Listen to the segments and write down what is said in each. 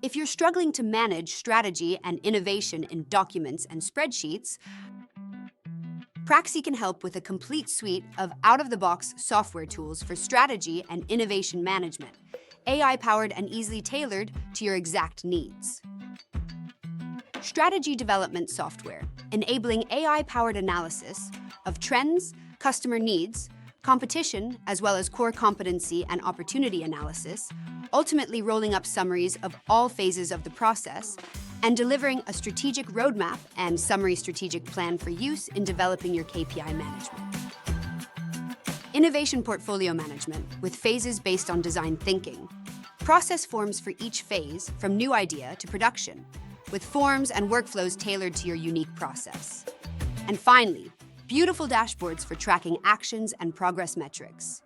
If you're struggling to manage strategy and innovation in documents and spreadsheets, Praxie can help with a complete suite of out-of-the-box software tools for strategy and innovation management, AI-powered and easily tailored to your exact needs. Strategy development software, enabling AI-powered analysis of trends, customer needs, competition, as well as core competency and opportunity analysis, ultimately rolling up summaries of all phases of the process, and delivering a strategic roadmap and summary strategic plan for use in developing your KPI management. Innovation portfolio management with phases based on design thinking. Process forms for each phase, from new idea to production, with forms and workflows tailored to your unique process. And finally, beautiful dashboards for tracking actions and progress metrics.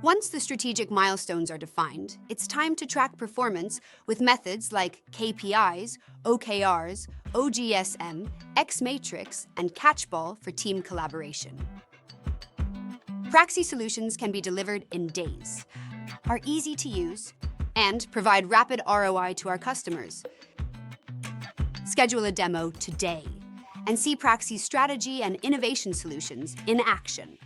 Once the strategic milestones are defined, it's time to track performance with methods like KPIs, OKRs, OGSM, X-Matrix, and Catchball for team collaboration. Praxie solutions can be delivered in days, are easy to use, and provide rapid ROI to our customers. Schedule a demo today and see Praxie's strategy and innovation solutions in action.